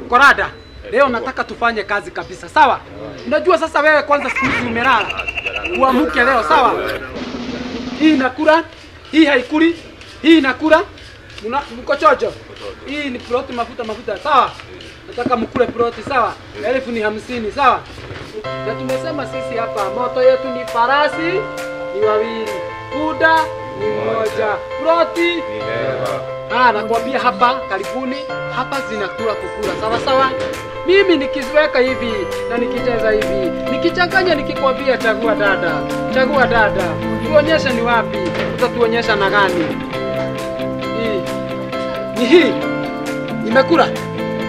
Korada, leo nataka tufanye kazi kabisa, sawa? Unajua sasa wewe kwanza siku hizi umelala. Uamuke leo, sawa? Hii inakula, hii haikuli, hii inakula. Mko chojo. Hii ni ploti mafuta, sawa? Nataka mkule ploti, sawa? 50,000, sawa? Na tumesema sisi hapa moto yetu ni farasi ni wawili, kuda ni mmoja, ploti ni neema. Nakwambia hapa karibuni, hapa zinakula kukula, sawa sawa? Mimi nikiweka hivi na nikicheza hivi, nikichanganya nikikwambia chagua dada. Chagua dada. Tuonyeshe ni wapi. Utatuonyesha na gani? Hii. Ni hii. Nimekula.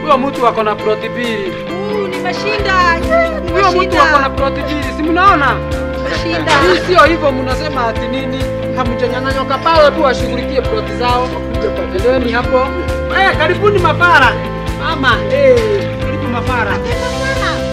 Huyo mtu wako na ploti mbili. Nimeshinda. Huyo mtu wako na ploti mbili. Si mnaona? Nimeshinda. Hii sio hivyo mnasema ati nini? Hamjanyang'anywa kapao tu washughulikie ploti zao. Endeni hapo. Karibuni mapara. Mama, karibu mapara.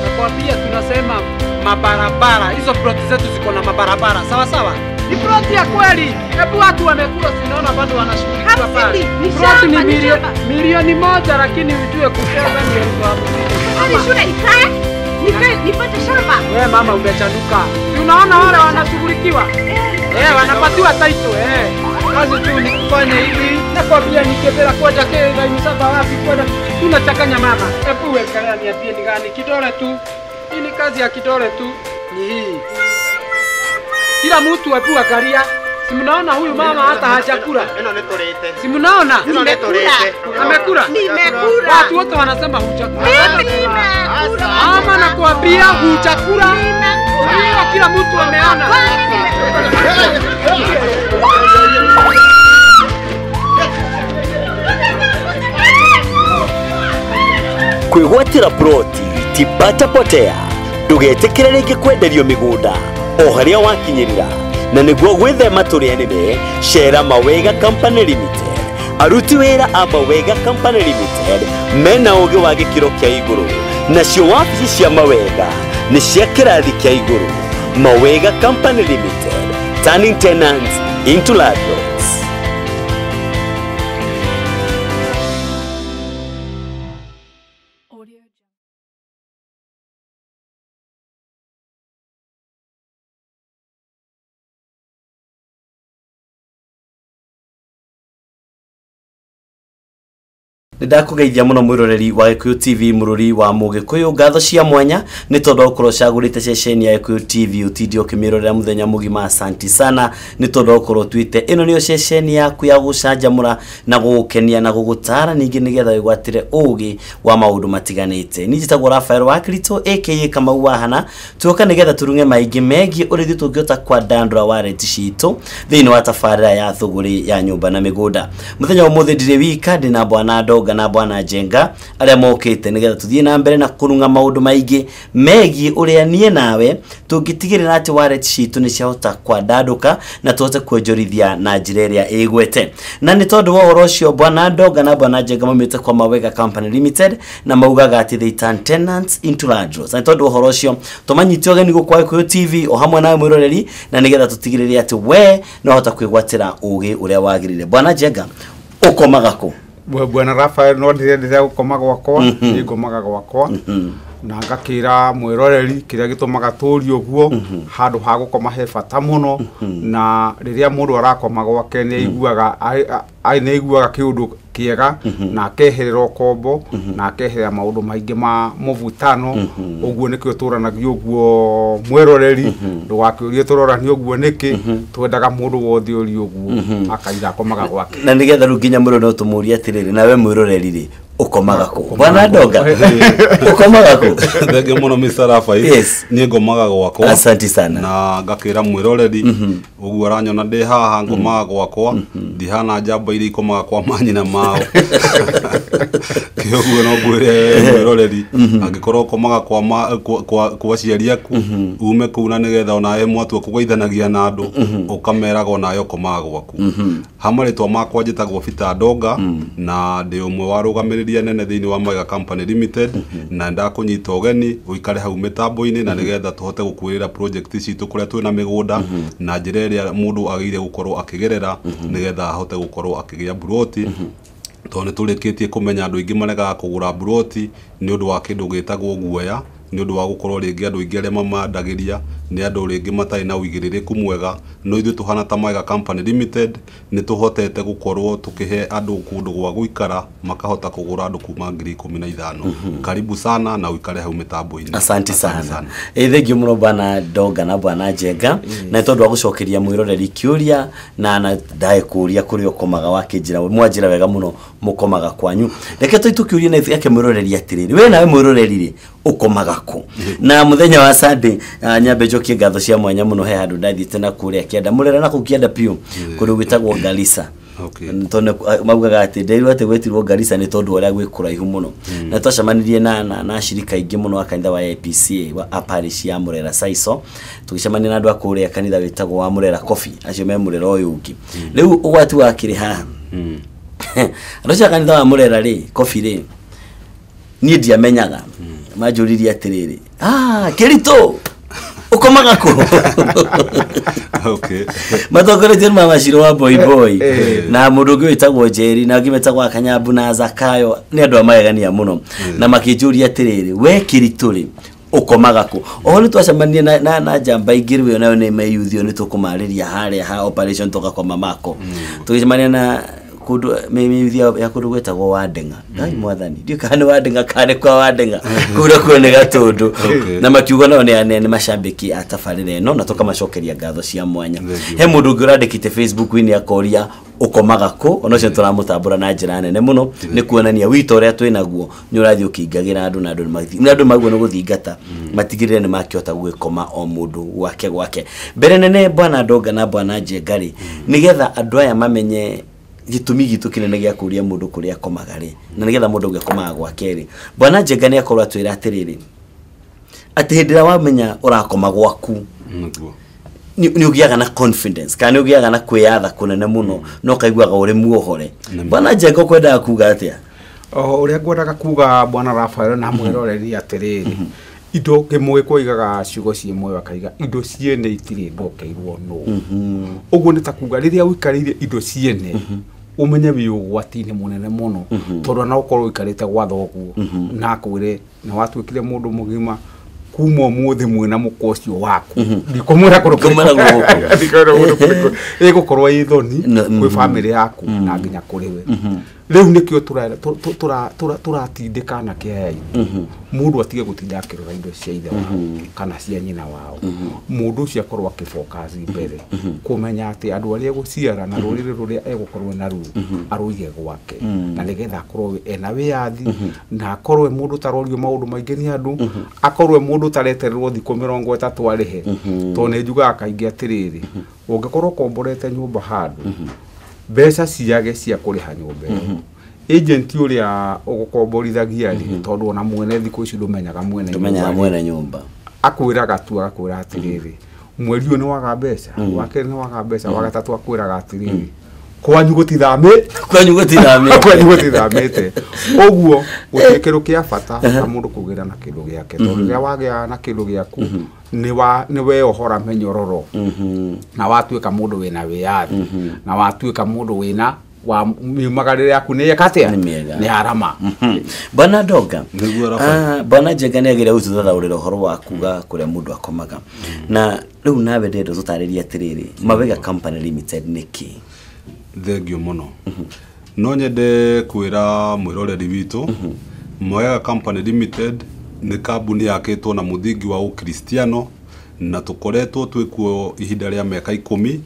Nakwambia tunasema mabarabara. Hizo ploti zetu ziko na mabarabara. Sawa sawa? Ni ploti ya kweli. Hebu watu wamekula, sinaona bado wanashughulikia pale. Ploti ni milioni 1, lakini ujue kucheza ni 50,000. Hadi shule ikae nipate shamba. Wewe mama umechanuka. Unaona wale wanashughulikiwa? Wanapatiwa title. Kazi tu ni kufanya hivi. Nakwambia nikebela kwa jake na msaba wapi kwa tunachanganya mama. Hebu wekelea niambie ni gani kidole tu. Hii ni kazi ya kidole tu. Ni hii. Kila mtu hebu angalia. Si mnaona huyu mama hata hajakula. Si mnaona? Amekula. Nimekula. Watu wote wanasema hujakula. Nimekula. Mama nakwambia hujakula. Nimekula. Kila mtu ameona. Kwigwatira ploti tipata potea ndugetikire ringi kwenderio migunda o haria wakinyirira na niguo gwithema turianire share Mawega Company Limited. Aruti wira a Mawega Company Limited mena ugi wa gikiro kia iguru nacio wabici cia Mawega ni cia kirathi kia iguru. Mawega Company Limited, turning tenants into landlords. Ndakugeithia muno mwiroreri wa Gikuyu TV mururi wa Mugikuyu. Ngatho cia mwanya ni tondu ukorwo cagurite ceceni ya Gikuyu TV utindi ukimirorera muthenya mugima. Asanti sana ni tondu ukorwo twite ino niyo ceceni yaku ya gucanjamura na gugukenia na gugutara ningi nigetha wigwatire ugi wa maundu matiganite. Ni njitagwo Rafael wa Krito aka Kamau Wahana. Tuoka nigetha turunge maingi megi urithi tungiota kwa dandura wareti citu thiini wa tafarira ya thuguri ya nyumba na migunda. Muthenya umuthi ndire wika ndina bwana Ndoga na bwana Jenga aria mokite nigetha tuthie na mbere na kurunga maundu maingi megi uria nie nawe tungitigirira ati wallet citu ni ciahota kwa daduka na tuhote kuonjorithia na njira iria igwete. Na ni tondu wa uhoro ucio bwana Ndoga na bwana Jenga mamite kwa Mawega Company Limited na maugaga ati they turn tenants into landlords. Na tondu wa uhoro ucio tumanyiti ogeni gukwa Gikuyu TV o hamwe nawe mwiroreri na nigetha tutigirire ati we no hota kwigwatira ugi uria wagirire. Bwana Jenga ukomaga ku? Bwana Rafael no ndire gukoma gwakwa ni ngomaga gwakwa na ngakira mwiroreri kiria gitumaga turi uguo handu ha gukoma he bata muno na riria mundu arakoma gwake ni aiguaga ni aiguaga kiundu kiega na akeherera kombo na akeherera maundu maingi ma muvutano uguo nikio turanagio uguo mwiroreri ndugakiurie turorani uguo niki twendaga mundu wothe uri uguo akaira komaga gwake na nigetha ruginya muno no tumuria atiriri nawe mwiroreri ri ukomaga ku bwana Ndoga ukomaga ku thenge muno Mr. Rafael yes ni ngomaga gwakwa. Asante sana na ngakira mwiroreri uguo aranyona ndi haha ngomaga gwakwa ndihana njamba iri ikomaga kwa manyina mao kioguo no gwire mwiroreri angikorwo komaga kwa ciari aku ume kuna nigetha ona he mwatu kugeithanagia na andu ukameraga ona yo komaga gwaku hamaritwa makwa njitagwo Peter Ndoga na ndi umwe wa rugamiriria nene thiini wa Mawega Company Limited na ndakunyita ogeni uikare hau mitambo-ini na nigetha tuhote gukwirira project citu kuria twina migunda na njira iria mundu agire gukorwo akigerera nigetha ahote gukorwo akigia buroti to nä tå rä kä tie kå menya andå aingä maregaga kå gå ra mburoti nä å ndå wa kä ndå gä tagwo guoya nä å ndå wa gå korwo rä ngä andå aingä arä a mamandagä ria nä andå rä ngä matarä na uigä rä rä ku mwega no ithuä tå hana ta Mawega Company Limited nä tå hotete gå korwo tå kä he andå kå ndå gwa gå ikara makahota kå gå ra andå kuma 15,000 karibu sana na uikare hau mä tambo-inä. Asante sana thengio må no bwana Ndonga na bwana Njenga na nä tondå wa gå cokeria mwiroreri kiuria na ndaä kå ria kå rä å komaga wakä njä ra mwanjä ra wega må no må komaga kwanyu reke tå itå kä uria na yake mwiroreri atä rä we nawe mwiroreri rä å komaga kå na må thenya wa Sunday nyambe njokie ngatho cia mwanya må no he handå ndathiĩte na kå rä a kĩanda må rera na kå kĩanda piũ kå rä gå gwĩtagwo Garissa tondå maugaga atä ndeirwo atä gwĩtirwo Garissa nĩ tondũ ũrĩa gwĩ kũraihu mũno na twacemanirie na acirika aingĩ mũno wa kanitha wa APCA wa parish ya Murera Saiso tũgĩcemania na andũ a kũrĩa kanitha wĩtagwo wa Murera Coffee acio me Murera ũyũ ũngĩ rĩu ũgwati wa kĩrĩ haha andũ cia kanitha wa Murera rĩ Coffee rĩ niĩ ndiamenyaga manjũririe atĩrĩrĩ Kĩritũ ukomaga ko okay matongore mama Shiro wa boy na mundu ũngĩ wĩtagwo Njeri na ũngĩ wĩtagwo Kanyambu na Zakayo nĩ andũ a magegania mũno na makĩnjũria atĩrĩrĩ we Kĩritũ rĩ ukomaga ko oho nĩ twacemania na njamba ingĩ rĩu nayo nĩ meyuthio nĩ tũkũmarĩria harĩa ha operation tũgakoma mako tũgĩcemania na kundu meyuthia ya kundu gwĩtagwo Wandenga ngai mwathani ndio kana Wandenga kare kwa Wandenga kura kuone gatundu na makiugo nao nĩ macambĩki atabarĩra ĩno na tũkamacokeria ngatho cia mwanya he mũndũ ũngĩ ũrandĩkĩte Facebook-inĩ akoria ukomaga ko ono cio tũramũtambũra na njĩra nene mũno nĩ kuonania wito ũrĩa twĩ naguo nĩ ũrathiĩ ũkĩingagĩra andũ na andũ maguo nĩ gũthingata matigĩrĩre nĩ makĩhota gwĩkoma o mũndũ gwake mbere nene bwana Ndonga na bwana Njenga rĩ nĩgetha andũ aya mamenye gitumi gitu kinene gya kuria mundu kuria komaga ri na nigetha mundu gĩkomaga gwake ri bwana Njenga nĩ akorwo atwĩra atĩrĩrĩ atĩ hĩndĩ ĩrĩa wamenya ũrakoma gwaku nĩ ũgĩaga na confidence kana nĩ ũgĩaga na kwĩyatha kũnene mũno no kaiguaga ũrĩ muohore bwana Njenga ũkwendaga kuga atĩa ũrĩa ngwendaga kuga bwana Rafael na mwĩroreri atĩrĩrĩ indo kĩmwe kũigaga ciugo ciĩmwe wakaiga indo ciene itirĩ ndokeirwo no ũguo nĩ ta kuga rĩrĩa ũikarĩire indo ciene umenye wĩ ũgwati-inĩ mũnene mũno tondũ na ũkorwo ũikarĩte gwa thoguo na akwĩre nĩ watuĩkire mũndũ mũgima kuma mũthĩ mwĩna mũko ũcio waku ndikomwĩra ĩgũkorwo ĩ thoni kwĩ bamĩrĩ yaku na nginya kũrĩ we rĩu nĩkĩo tũratindĩka na kĩhei mũndũ atige gũtinda akĩrora indo cia ithe wao kana cia nyina wao mũndũ ũcio akorwo akĩfocus mbere kũmenya atĩ andũ arĩa egũciara na rũrĩrĩ rũrĩa egũkorwo naruo arũige gwake na nĩgetha akorwo ena wĩyathi na akorwo mũndũ tarorio maũndũ maingĩ nĩ andũ akorwo mũndũ taretererwo thikũ 30 arĩhe tondũ nĩ njugaga kaingĩ atĩrĩrĩ ũngĩkorwo komborete nyũmba handũ mbeca ciage cia kũrĩha nyũmba ĩyo agent ũrĩa ũgũkomborithagia rĩ tondũ ona mwene thikũ ici ndũmenyaga mwene nyũmba akwĩraga tu agakwĩra atĩrĩrĩ mweri ũyũ nĩ waga mbeca wa kerĩ nĩ waga mbeca wa gatatũ akwĩraga atĩrĩrĩ kwanyu gũtithamĩte ũguo gũtirĩ kĩndũ kĩa bata na mũndũ kũgĩra na kĩndũ gĩake tondũ rĩrĩa wagĩa na kĩndũ gĩaku nĩ weohora menyororo na watuĩka mũndũ wĩna wĩyathi na watuĩka mũndũ wĩna wa miumagarĩre yaku nĩ yekatea nĩ harama bwana Ndonga bwana Njenga nĩ agĩrĩire gũtũthathaũrĩra ũhoro wa kuga kũrĩa mũndũ akomaga na rĩu nawe ndĩrenda tũtarĩrie atĩrĩrĩ Mawega Company Limited nĩ kĩ thengio mũno no nyende kwĩra mwĩroreri witũ Mawega Company Limited nĩ kambuni yakĩtwo na mũthingi wa ũkristiano na tũkoretwo twĩkuo ihinda rĩa mĩaka 10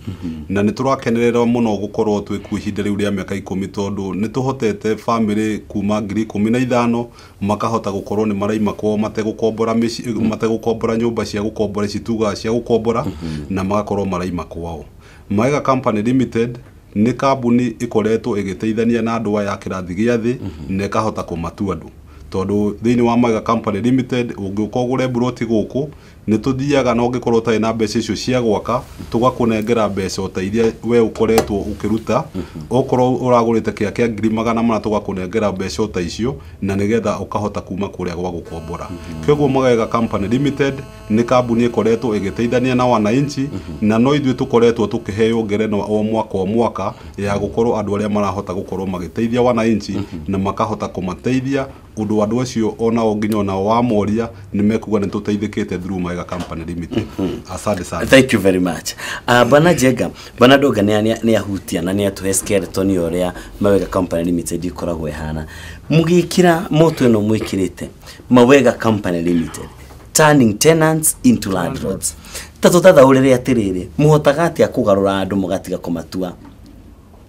na nĩ tũrakenerera mũno gũkorwo twĩkuo ihinda rĩu rĩa mĩaka 10 tondũ nĩ tũhotete family kuma 15,000 makahota gũkorwo nĩ maraima kwao mategũkombora nyũmba cia gũkombora cituga cia gũkombora na magakorwo maraima kwao Mawega Company Limited nĩ kambuni ĩkoretwo ĩgĩteithania na andũ aya kĩrathi gĩa thĩ na ĩkahota kũmatua andũ tondũ thĩinĩ wa Mawega Company Limited ũngĩũka ũgũre buroti gũkũ nĩ tũthiaga na ũngĩkorwo ũtarĩ na mbeca icio cia gwaka tũgakũnengera mbeca ta iria we ũkoretwo ũkĩruta okorwo ũragũrĩte kĩa 100,000 tũgakũnengera mbeca ta icio na nĩgetha ũkahota kuma kũrĩa gwa gũkombora kĩoguo Mawega Company Limited nĩ kambuni ĩkoretwo ĩgĩteithania na wananchi na no ithuĩ tũkoretwo tũkĩheo ngerenwa o mwaka ya gũkorwo andũ arĩa marahota gũkorwo magĩteithia wananchi na makahota kũmateithia ũndũ andũ acio onao nginya onao wamoria nĩ mekuga nĩ tũteithĩkĩte through Mawega Company Limited. Asante sana. Thank you very much. Bana Jega, bana Doga nĩ ahutia na nĩ atuhe skeleton ũrĩa Mawega Company Limited ikoragwo ihana. Mũgĩkira moto ĩno mwĩkĩrĩte Mawega Company Limited turning tenants into landlords. Tatũtathaũrĩre atĩrĩrĩ, mũhotaga atĩa kũgarũra andũ mũgatiga kũmatua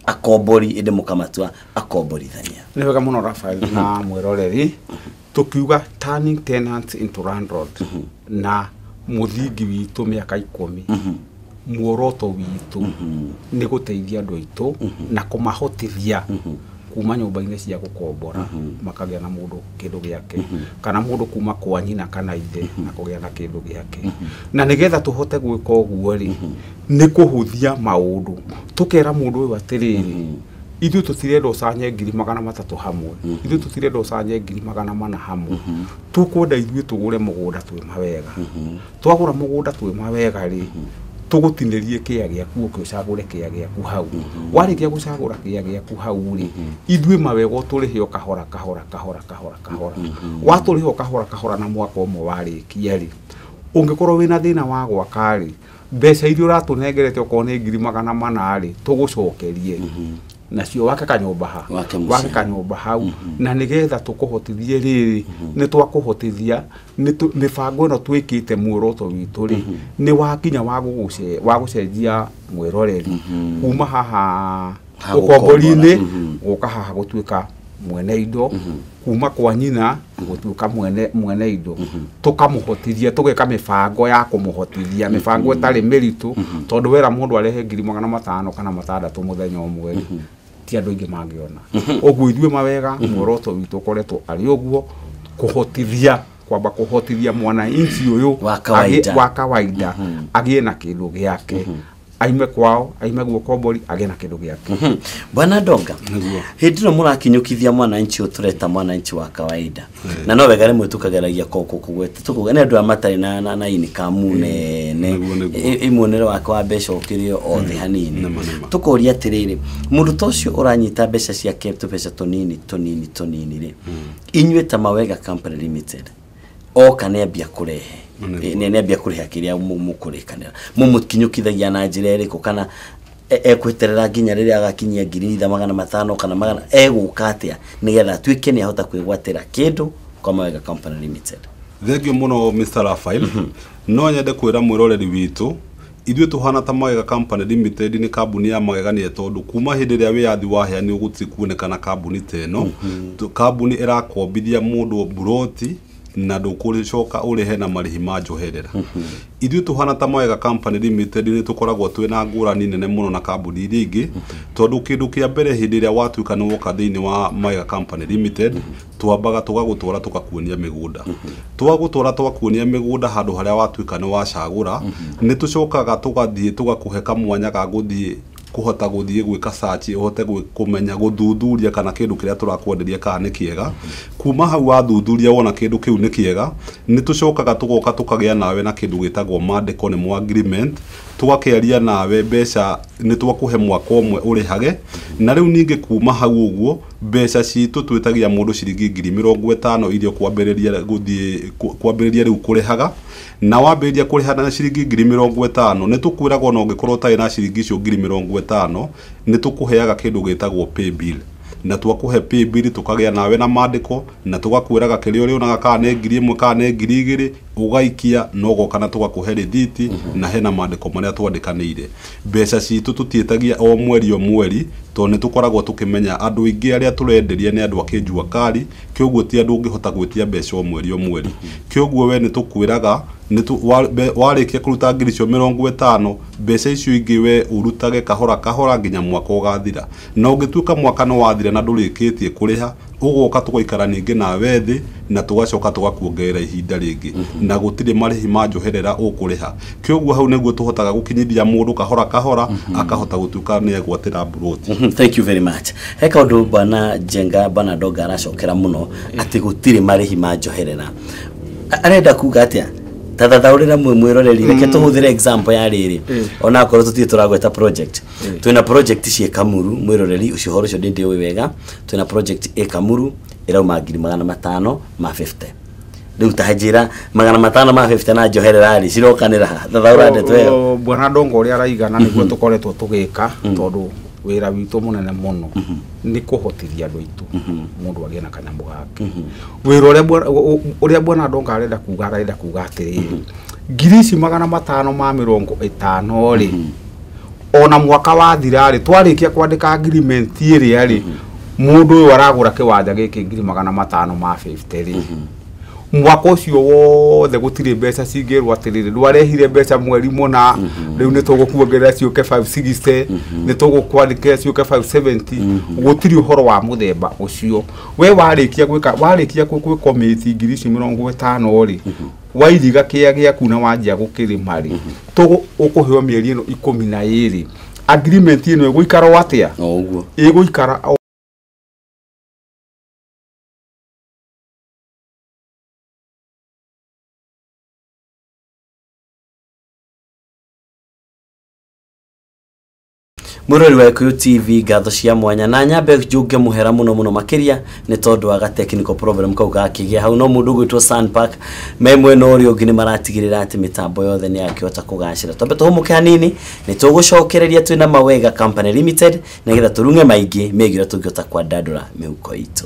akombori ende mũkamatua akomborithania. Nĩ wega mũno Rafael na mwĩroreri tukiuga turning tenants into landlords na mũthingi witũ mĩaka 10 muoroto witũ nĩ gũteithia andũ aitũ na kũmahotithia kuma nyũmba-inĩ cia gũkombora makagĩa na mũndũ kĩndũ gĩake kana mũndũ kuma kwa nyina kana ithe na kũgĩa na kĩndũ gĩake na nĩgetha tũhote gwĩka ũguo rĩ nĩ kũhũthia maũndũ tũkera mũndũ ũyũ atĩrĩrĩ ithuĩ tũtirenda ũcanye 300 hamwe ithuĩ tũtirenda ũcanye 400 hamwe tũkwenda ithuĩ tũgũre mũgũnda twĩ Mawega twagũra mũgũnda twĩ Mawega rĩ tũgũtinĩrie kĩa gĩaku ũkĩcagũre kĩa gĩaku hau warĩkia gũcagũra kĩa gĩaku hau rĩ ithuĩ Mawega tũrĩhe kahora watũrĩhe kahora na mwaka ũmwe warĩkia rĩ ũngĩkorwo wĩna thĩna wa gwaka rĩ mbeca iria ũratũnengerete okorwo nĩ 400 rĩ tũgũcokerie nacio wake kanyũmba hau na nĩgetha tũkũhotithie rĩrĩ nĩ twakũhotithia mĩbango ĩno twĩkĩte muoroto witũ rĩ nĩ wakinya wa gũcenjia mwĩroreri kuma haha ũkombori-inĩ gũka haha gũtuĩka mwene indo kuma kwa nyina gũtuĩka mwene indo tũkamũhotithia tũgeka mĩbango ya kũmũhotithia mĩbango ĩtarĩ mĩritũ tondũ wera mũndũ arehe 500 kana 6 mũthenya ũmwe ti andũ aingĩ mangĩona ũguo ithuĩ Mawega muoroto witũ ũkoretwo arĩ ũguo kũhotithia mwananchi ũyũ wa kawaida agĩe na kĩndũ gĩake aime kwao aime gũkombori agĩe na kĩndũ gĩake. Bwana Doga hĩndĩ ĩno mũrakinyũkithia mwananchi ũtũreta mwananchi wa kawaida na no wega rĩmwe tũkageragia kũgweta tũkuga nĩ andũ matarĩ na income nene imonere wake wa mbeca ũkĩrĩ o thĩ hanini tũkũria atĩrĩrĩ mũndũ ta ũcio ũranyita mbeca ciake tũbeca tũnini rĩ inyuĩ ta Mawega Company Limited oka nĩ ambia kũrehe nĩ ambia kũreha kĩrĩa mũkũrĩkanĩra mũmũkinyũkithagia na njĩra ĩrĩkũ kana ekweterera nginya rĩrĩa agakinyia 500 kana 100 egũka atĩa nĩgetha atuĩke nĩ ahota kwĩgwatĩra kĩndũ kwa Mawega Company Limited. Thengio mũno Mr. Rafael no nyende kwĩra mwĩroreri witũ ithuĩ tũhana ta Mawega Company Limited nĩ kambuni ya magegania tondũ kuma hĩndĩ ĩrĩa wĩyathi waheanio gũtirĩ kuonekana kambuni ta ĩno kambuni ĩrakombithia mũndũ buroti na ndũkũrĩcoka ũrĩhe na marĩhi ma njoherera ithuĩ tũhana ta Mawega Company Limited nĩ tũkoragwo twĩna ngũrani nene mũno na kambuni iria ingĩ tondũ kĩndũ kĩa mbere hĩndĩ ĩrĩa watuĩka nĩ woka thĩinĩ wa Mawega Company Limited twambaga tũgagũtwara tũkakuonia mĩgũnda twagũtwara tũgakuonia mĩgũnda handũ harĩa watuĩka nĩ wacagũra nĩ tũcokaga tũgathiĩ tũgakũhe kamwanya ga gũthiĩ kuhota gũthiĩ gwĩka search uhote kũmenya gũthuthuria kana kĩndũ kĩrĩa tũrakwenderia kana nĩ kĩega kuma hau wathuthuria wona kĩndũ kĩu nĩ kĩega nĩ tũcokaga tũgoka tũkagĩa nawe na kĩndũ gĩtagwo mandĩko nĩ agreement tũgakĩaria nawe mbeca nĩ twakũhe mwaka ũmwe ũrĩhage na rĩu ningĩ kuma hau ũguo mbeca citũ twĩtagia mũndũ ciringi 50,000 iria kwambĩrĩria rĩu kũrĩhaga na wambĩrĩria kũrĩha na ciringi 50,000 nĩ tũkwĩraga no ũngĩkorwo ũtarĩ na ciringi icio 50,000 nĩ tũkũheaga kĩndũ gĩtagwo pay bill na twakũhe pay bill tũkagĩa nawe na mandĩko na tũgakwĩraga kĩrĩa ũrĩonaga kana nĩ 1,000 kana nĩ 2,000 ũgaikia no goka na tũgakũhe rĩthiti na hena mandĩko marĩa twandĩkanĩire mbeca citũ tũtiĩtagia o mweri tondũ nĩ tũkoragwo tũkĩmenya andũ aingĩ arĩa tũrenderia nĩ andũ akĩnjua kari kĩoguo ti andũ ũngĩhota gwĩtia mbeca o mweri kĩoguo we nĩ tũkwĩraga warĩkia kũruta 50,000 mbeca icio ingĩ we urutage kahora nginya mwaka ũgathira na ũngĩtuĩka mwaka no wathira na ndũrĩkĩtie kũrĩha ugoka tugoikara ningi na wethi na tugacoka tugakuongerera ihinda ringi na gutire marihi manjoherera ukuriha kyoguo hau neguo tuhotaga gukinyithia mundu kahora kahora akahota gutuka ni egwatira buroti. Thank you very much. Heka undu bana Jenga bana Doga aracokera muno ati gutire marihi manjoherera arenda kuga atia tathathaurira mwiroreri reke tuhuthire example ya riri ona korwo tutie turagweta project twina project cie Kamuru mwiroreri ucio horo cio ndindi wega twina project e Kamuru irauma 550 riu tahajira 550 na njoherera ari cirokanira thathaura ndeto yo bwana Ndongo uri araigana niguo tukoretwo tugika tondu wira witu munene muno ni kuhotithia andu aitu mundu agie na kanyamu gake wira uria bwana Ndongo arenda kuga atiriri ngiri ici 550 ri ona mwaka wathira ri twarikia kwandika agreement iri ri mundu uyu aragura kiwanja giki ngiri 550 ri mwaka ucio wothe gutire mbeca cingirwo atiriri ndwarehire mbeca mweri muna riu ni tugukuongerera ciuke 560 ni tugukwandikira ciuke 570 gutiri uhoro wa muthemba ucio we warikia gwika committee ngiri 50 ri wairiga kia giaku na wanjia gukirima ri ukuheo mieri ino 12 agreement ino iguikara atia uguo iguikara Murori wa Gikuyu TV gatho cia mwanya na nyambe junge muhera muno makiria ni tondu wa technical problem kau gakigia hau no mundu gwitwo Sandpark memwe no ri ungi ni maratigirira ati mitambo yothe ni yakihota kugacira tombe tuhumuke hanini ni tugucokereria twina Mawega Company Limited na getha turunge maingi megira tungihota kwa dadura mihuko itu.